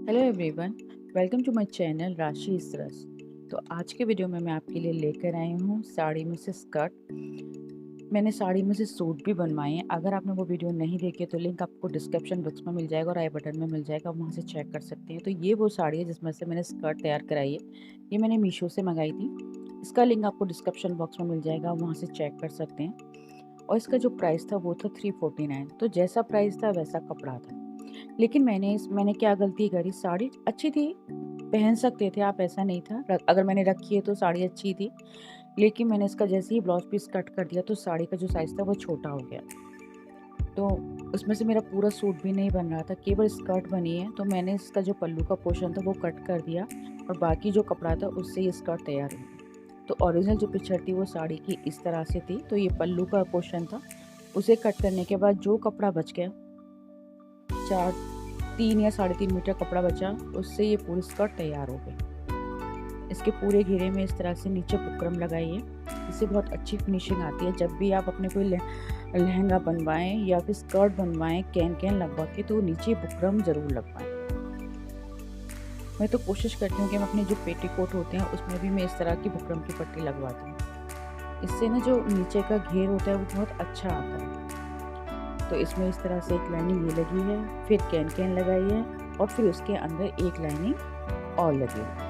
Hello everyone, welcome to my channel Rashi इसरस। तो आज के वीडियो में मैं आपके लिए लेकर आई हूँ साड़ी में से स्कर्ट। मैंने साड़ी में से सूट भी बनवाए हैं। अगर आपने वो वीडियो नहीं देखी है तो लिंक आपको डिस्क्रिप्शन बॉक्स में मिल जाएगा और आई बटन में मिल जाएगा, वहाँ से चेक कर सकते हैं। तो ये वो साड़ी है जिसमें से मैंने स्कर्ट तैयार कराई है। ये मैंने मीशो से मंगाई थी। इसका लिंक आपको डिस्क्रिप्शन बॉक्स में मिल जाएगा, वहाँ से चेक कर सकते हैं। और इसका जो प्राइस था वो था 349। तो जैसा प्राइस था वैसा कपड़ा था। लेकिन मैंने क्या गलती करी, साड़ी अच्छी थी, पहन सकते थे आप, ऐसा नहीं था। अगर मैंने रखी है तो साड़ी अच्छी थी, लेकिन मैंने इसका जैसे ही ब्लाउज पीस कट कर दिया तो साड़ी का जो साइज़ था वो छोटा हो गया। तो उसमें से मेरा पूरा सूट भी नहीं बन रहा था, केवल स्कर्ट बनी है। तो मैंने इसका जो पल्लू का पोर्शन था वो कट कर दिया और बाकी जो कपड़ा था उससे ये स्कर्ट तैयार हुई। तो ओरिजिनल जो पिक्चर थी वो साड़ी की इस तरह से थी। तो ये पल्लू का पोर्शन था, उसे कट करने के बाद जो कपड़ा बच गया, 3 या 3.5 मीटर कपड़ा बचा, उससे ये पूरी स्कर्ट तैयार हो गई। इसके पूरे घेरे में इस तरह से नीचे बुकरम लगाइए, इससे बहुत अच्छी फिनिशिंग आती है। जब भी आप अपने कोई लहंगा बनवाएं या फिर स्कर्ट बनवाएं कैन लगवा के, तो नीचे बुकरम ज़रूर लगवाएं। मैं तो कोशिश करती हूँ कि मैं अपने जो पेटीकोट होते हैं उसमें भी मैं इस तरह की बुकरम की पट्टी लगवाती हूँ। इससे ना जो नीचे का घेर होता है वो बहुत अच्छा आता है। तो इसमें इस तरह से एक लाइनिंग ये लगी है, फिर कैन लगाई है और फिर उसके अंदर एक लाइनिंग और लगी है।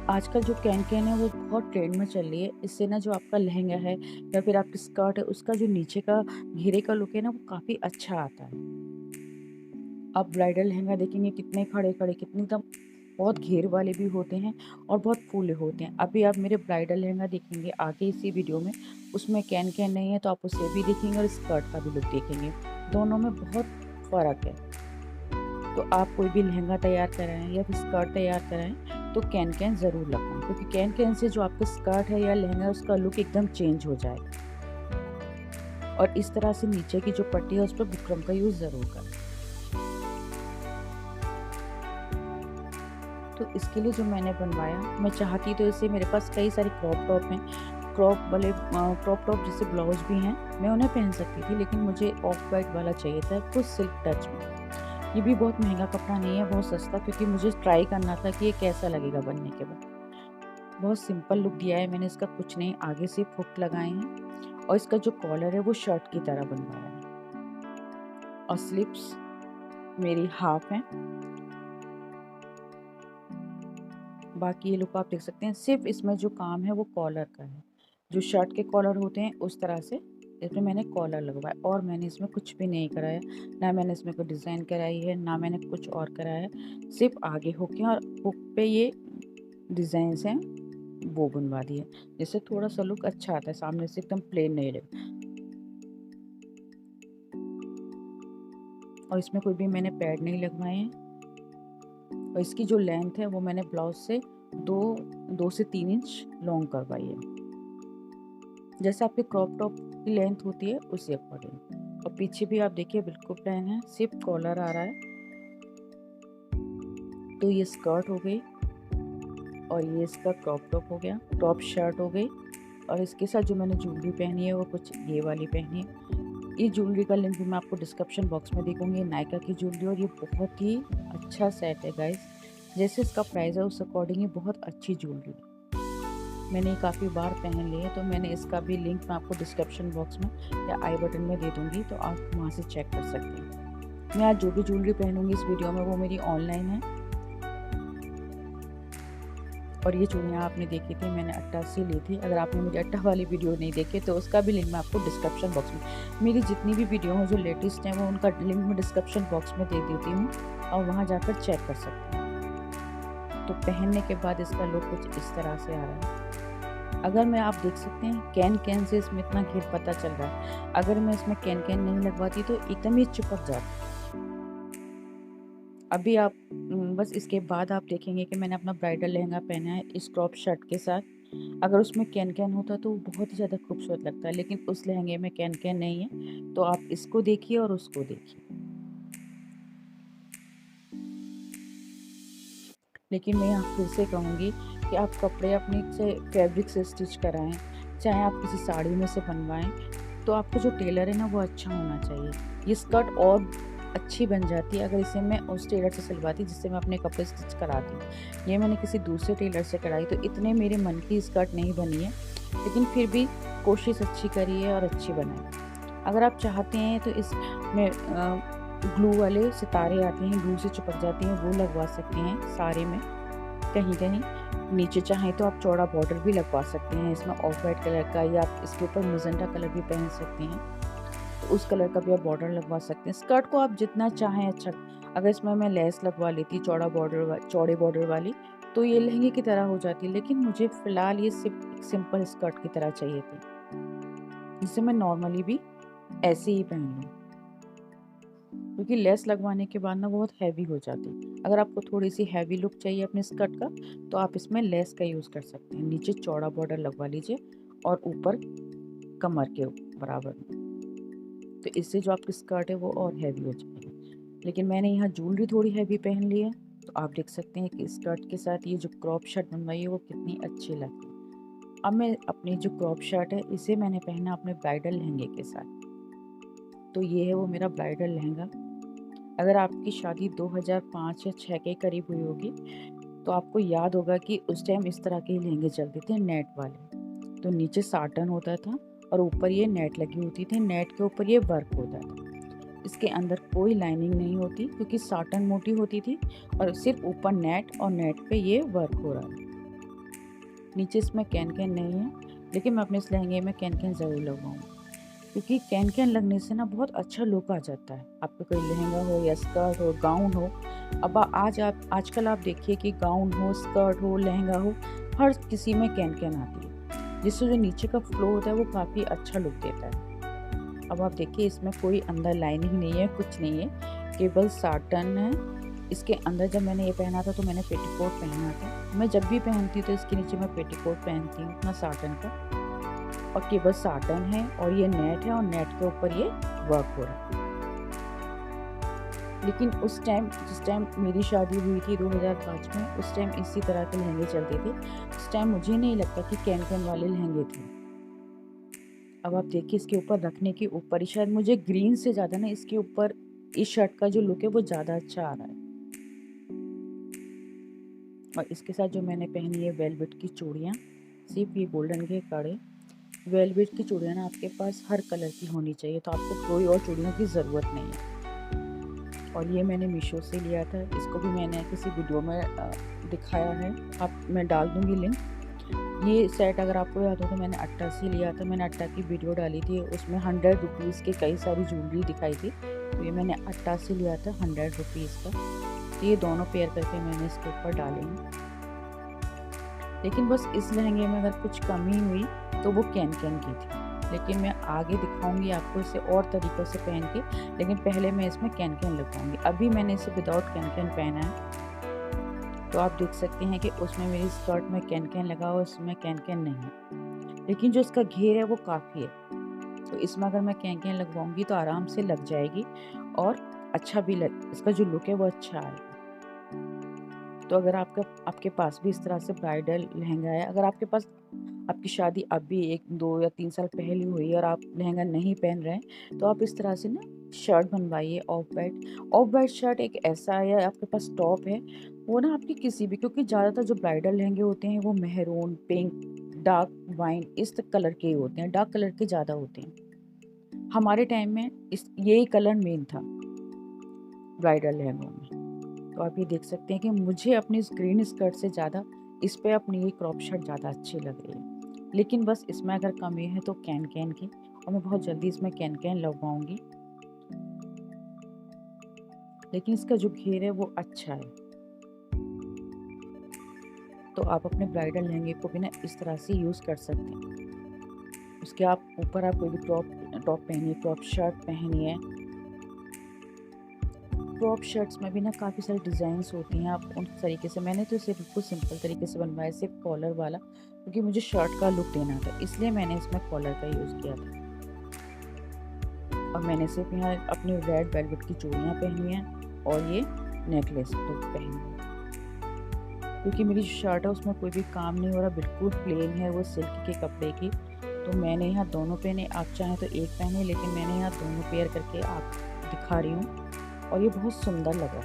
आजकल जो कैन है वो बहुत ट्रेंड में चल रही है। इससे ना जो आपका लहंगा है या फिर आपकी स्कर्ट है, उसका जो नीचे का घेरे का लुक है ना, वो काफ़ी अच्छा आता है। आप ब्राइडल लहंगा देखेंगे कितने खड़े खड़े, कितने एकदम बहुत घेर वाले भी होते हैं और बहुत फूले होते हैं। अभी आप मेरे ब्राइडल लहंगा देखेंगे आगे इसी वीडियो में, उसमें कैन नहीं है, तो आप उसे भी देखेंगे और स्कर्ट का भी लुक देखेंगे। दोनों में बहुत फ़र्क है। तो आप कोई भी लहंगा तैयार कराएं या फिर स्कर्ट तैयार कराएं तो कैन ज़रूर लगवाएं, क्योंकि कैन से जो आपका स्कर्ट है या लहंगा है उसका लुक एकदम चेंज हो जाएगा। और इस तरह से नीचे की जो पट्टी है उस पर बुकरम का यूज़ ज़रूर करें। तो इसके लिए जो मैंने बनवाया, मैं चाहती तो इसे, मेरे पास कई सारे क्रॉप टॉप हैं, क्रॉप टॉप जैसे ब्लाउज भी हैं, मैं उन्हें पहन सकती थी, लेकिन मुझे ऑफ वाइट वाला चाहिए था कुछ सिल्क टच में। ये भी बहुत महंगा कपड़ा नहीं है, बहुत सस्ता, क्योंकि मुझे ट्राई करना था कि ये कैसा लगेगा बनने के बाद। बहुत सिंपल लुक दिया है मैंने इसका, कुछ नहीं, आगे से हुक लगाए हैं और इसका जो कॉलर है वो शर्ट की तरह बनवाया है और स्लिप्स मेरी हाफ है। बाकी ये लुक आप देख सकते हैं। सिर्फ इसमें जो काम है वो कॉलर का है, जो शर्ट के कॉलर होते हैं उस तरह से इसमें मैंने कॉलर लगवाया, और मैंने इसमें कुछ भी नहीं कराया। ना मैंने इसमें कोई डिज़ाइन कराई है, ना मैंने कुछ और कराया है। सिर्फ आगे हुक है और हुक पे ये डिज़ाइंस हैं वो बनवा दिए, जिससे थोड़ा सा लुक अच्छा आता है, सामने से एकदम प्लेन नहीं लगे। और इसमें कोई भी मैंने पैड नहीं लगवाए हैं। और इसकी जो लेंथ है वो मैंने ब्लाउज से 2 से 3 इंच लॉन्ग करवाई है, जैसे आपके क्रॉप टॉप की लेंथ होती है उसी अकॉर्डिंग। और पीछे भी आप देखिए बिल्कुल प्लेन है, सिर्फ कॉलर आ रहा है। तो ये स्कर्ट हो गई और ये इसका क्रॉप टॉप हो गया, टॉप शर्ट हो गई। और इसके साथ जो मैंने ज्वेलरी पहनी है वो कुछ ये वाली पहनी है। ये ज्वेलरी का लिंक भी मैं आपको डिस्क्रिप्शन बॉक्स में दे दूँगी, नायका की ज्वेलरी, और ये बहुत ही अच्छा सेट है गाइस। जैसे इसका प्राइस है उस अकॉर्डिंग ये बहुत अच्छी ज्वेलरी है। मैंने काफ़ी बार पहन ली है, तो मैंने इसका भी लिंक मैं आपको डिस्क्रिप्शन बॉक्स में या आई बटन में दे दूँगी, तो आप वहाँ से चेक कर सकते हैं। मैं आज जो भी ज्वेलरी पहनूँगी इस वीडियो में वो मेरी ऑनलाइन है। और ये चूड़ियाँ आपने देखी थी, मैंने अट्टा से ली थी। अगर आपने मेरी अट्टा वाली वीडियो नहीं देखी तो उसका भी लिंक मैं आपको डिस्क्रिप्शन बॉक्स में, मेरी जितनी भी वीडियो हैं जो लेटेस्ट हैं वो उनका लिंक मैं डिस्क्रिप्शन बॉक्स में दे देती हूँ, और वहाँ जाकर चेक कर सकते हैं। तो पहनने के बाद इसका लुक कुछ इस तरह से आ रहा है। अगर मैं, आप देख सकते हैं कैन से इसमें इतना घेर पता चल रहा है। अगर मैं इसमें कैन नहीं लगवाती तो एकदम ही चिपक जाता। अभी आप बस इसके बाद आप देखेंगे कि मैंने अपना ब्राइडल लहंगा पहना है इस क्रॉप शर्ट के साथ। अगर उसमें कैन होता तो बहुत ही ज़्यादा खूबसूरत लगता है, लेकिन उस लहंगे में कैन नहीं है। तो आप इसको देखिए और उसको देखिए। लेकिन मैं यहाँ फिर से कहूँगी कि आप कपड़े अपने से फैब्रिक से स्टिच कराएं, चाहे आप किसी साड़ी में से बनवाएं, तो आपका जो टेलर है ना वो अच्छा होना चाहिए। ये स्कर्ट और अच्छी बन जाती है अगर इसे मैं उस टेलर से सिलवाती जिससे मैं अपने कपड़े स्टिच कराती हूँ। ये मैंने किसी दूसरे टेलर से कराई तो इतने मेरे मन की स्कर्ट नहीं बनी है, लेकिन फिर भी कोशिश अच्छी करी है और अच्छी बनाई। अगर आप चाहते हैं तो इसमें ग्लू वाले सितारे आते हैं, ग्लू से चिपक जाती हैं, वो लगवा सकते हैं सारे में कहीं-कहीं। नीचे चाहें तो आप चौड़ा बॉर्डर भी लगवा सकते हैं इसमें ऑफ वाइट कलर का, या आप इसके ऊपर मजेंटा कलर भी पहन सकते हैं, तो उस कलर का भी आप बॉर्डर लगवा सकते हैं। स्कर्ट को आप जितना चाहें अच्छा, अगर इसमें मैं लेस लगवा लेती चौड़े बॉर्डर वाली, तो ये लहंगे की तरह हो जाती, लेकिन मुझे फ़िलहाल ये सिंपल स्कर्ट की तरह चाहिए थी, जिसे मैं नॉर्मली भी ऐसे ही पहन लूँ। क्योंकि लेस लगवाने के बाद ना बहुत हैवी हो जाती है। अगर आपको थोड़ी सी हैवी लुक चाहिए अपने स्कर्ट का, तो आप इसमें लेस का यूज़ कर सकते हैं। नीचे चौड़ा बॉर्डर लगवा लीजिए और ऊपर कमर के बराबर में, तो इससे जो आपकी स्कर्ट है वो और हैवी हो जाएगी। लेकिन मैंने यहाँ ज्वेलरी थोड़ी हैवी पहन ली है, तो आप देख सकते हैं कि स्कर्ट के साथ ये जो क्रॉप शर्ट बनवाई है वो कितनी अच्छी लगती है। अब मैं अपनी जो क्रॉप शर्ट है इसे मैंने पहना अपने ब्राइडल लहंगे के साथ। तो ये है वो मेरा ब्राइडल लहंगा। अगर आपकी शादी 2005 या 6 के करीब हुई होगी, तो आपको याद होगा कि उस टाइम इस तरह के लहंगे चलते थे, नेट वाले। तो नीचे साटन होता था और ऊपर ये नेट लगी होती थी, नेट के ऊपर ये वर्क होता था। इसके अंदर कोई लाइनिंग नहीं होती क्योंकि साटन मोटी होती थी, और सिर्फ ऊपर नेट और नेट पे ये वर्क हो रहा है। नीचे इसमें कैन नहीं है, लेकिन मैं अपने इस लहंगे में कैन ज़रूर लगवाऊँगी, क्योंकि कैन लगने से ना बहुत अच्छा लुक आ जाता है। आपका कोई लहंगा हो या स्कर्ट हो, गाउन हो। अब आजकल आप देखिए कि गाउन हो, स्कर्ट हो, लहंगा हो, हर किसी में कैन आती है, जिससे जो नीचे का फ्लो होता है वो काफ़ी अच्छा लुक देता है। अब आप देखिए इसमें कोई अंदर लाइनिंग नहीं है, कुछ नहीं है, केवल साटन है। इसके अंदर जब मैंने ये पहना था तो मैंने पेटीकोट पहना था। मैं जब भी पहनती हूँ तो इसके नीचे मैं पेटीकोट पहनती हूँ अपना साटन का, और केवल साटन है और ये नेट है और नेट के ऊपर ये वर्क हो रहा है। लेकिन उस टाइम जिस टाइम मेरी शादी हुई थी 2005 में, उस टाइम इसी तरह के लहंगे चलते थे। उस टाइम मुझे नहीं लगता कि कैन वाले लहंगे थे। अब आप देखिए इसके ऊपर रखने के ऊपर ही शायद मुझे ग्रीन से ज़्यादा ना इसके ऊपर इस शर्ट का जो लुक है वो ज़्यादा अच्छा आ रहा है। और इसके साथ जो मैंने पहनी है वेलवेट की चूड़ियाँ, सिर्फ ये गोल्डन के कड़े। वेलवेट की चूड़ियाँ ना आपके पास हर कलर की होनी चाहिए, तो आपको कोई और चूड़ियों की ज़रूरत नहीं है। और ये मैंने मीशो से लिया था, इसको भी मैंने किसी वीडियो में दिखाया है, मैं डाल दूँगी लिंक। ये सेट अगर आपको याद हो तो मैंने अट्टा से लिया था, मैंने अट्टा की वीडियो डाली थी, उसमें 100 रुपीज़ की कई सारी ज्वेलरी दिखाई थी। तो ये मैंने अट्टा से लिया था 100 रुपीज़ का। तो ये दोनों पेयर करके मैंने इसके ऊपर डाले हैं। लेकिन बस इस लहंगे में अगर कुछ कमी हुई तो वो कैन की थी, लेकिन मैं आगे दिखाऊंगी आपको इसे और तरीक़ों से पहन के। लेकिन पहले मैं इसमें कैन लगवाऊंगी। अभी मैंने इसे विदाउट कैन पहना है, तो आप देख सकते हैं कि उसमें मेरी स्कर्ट में कैन लगा हुआ, उसमें कैन नहीं है, लेकिन जो इसका घेर है वो काफ़ी है। तो इसमें अगर मैं कैन लगवाऊंगी तो आराम से लग जाएगी और अच्छा भी इसका जो लुक है वो अच्छा आएगा। तो अगर आपके पास भी इस तरह से ब्राइडल लहंगा है, अगर आपके पास आपकी शादी अभी 1, 2 या 3 साल पहले हुई है और आप लहंगा नहीं पहन रहे हैं, तो आप इस तरह से ना शर्ट बनवाइए ऑफ वाइट शर्ट। एक ऐसा है, आपके पास टॉप है, वो ना आपकी किसी भी, क्योंकि ज़्यादातर जो ब्राइडल लहंगे होते हैं वो मेहरून, पिंक, डार्क वाइन इस कलर के ही होते हैं, डार्क कलर के ज़्यादा होते हैं। हमारे टाइम में यही कलर मेन था ब्राइडल लहंगों में। तो आप ये देख सकते हैं कि मुझे अपनी इस ग्रीन स्कर्ट से ज़्यादा इस पे अपनी ये क्रॉप शर्ट ज़्यादा अच्छी लग रही है। लेकिन बस इसमें अगर कमी है तो कैन की, और मैं बहुत जल्दी इसमें कैन लगवाऊंगी। लेकिन इसका जो घेर है वो अच्छा है। तो आप अपने ब्राइडल लहंगे को भी ना इस तरह से यूज़ कर सकते हैं। उसके ऊपर आप कोई भी टॉप पहनिए, क्रॉप शर्ट पहनिए। क्रॉप शर्ट्स में भी ना काफ़ी सारी डिज़ाइंस होती हैं, आप उन तरीके से, मैंने तो इसे बिल्कुल सिंपल तरीके से बनवाया, सिर्फ कॉलर वाला, क्योंकि मुझे शर्ट का लुक देना था, इसलिए मैंने इसमें कॉलर का यूज़ किया था। और मैंने सिर्फ यहाँ अपनी रेड वेलवेट की चूड़ियाँ पहनी हैं और ये नेकलेस तो पहनी है, क्योंकि मेरी शर्ट है उसमें कोई भी काम नहीं हो रहा, बिल्कुल प्लेन है, वो सिल्क के कपड़े की। तो मैंने यहाँ दोनों पहने, आप चाहें तो एक पहने, लेकिन मैंने यहाँ दोनों पेयर करके आप दिखा रही हूँ। और ये बहुत सुंदर लगा।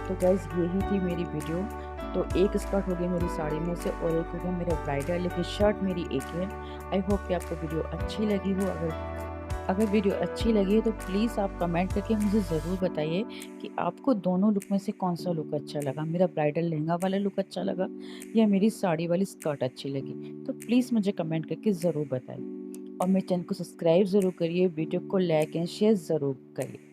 तो गाइज़ यही थी मेरी वीडियो। तो एक स्कर्ट हो गई मेरी साड़ी में से और एक हो गया मेरा ब्राइडल, लेकिन शर्ट मेरी एक है। आई होप कि आपको वीडियो अच्छी लगी हो। अगर वीडियो अच्छी लगी है तो प्लीज़ आप कमेंट करके मुझे ज़रूर बताइए कि आपको दोनों लुक में से कौन-सा लुक अच्छा लगा। मेरा ब्राइडल लहंगा वाला लुक अच्छा लगा या मेरी साड़ी वाली स्कर्ट अच्छी लगी। तो प्लीज़ मुझे कमेंट करके ज़रूर बताइए और मेरे चैनल को सब्सक्राइब ज़रूर करिए, वीडियो को लाइक एंड शेयर ज़रूर करिए।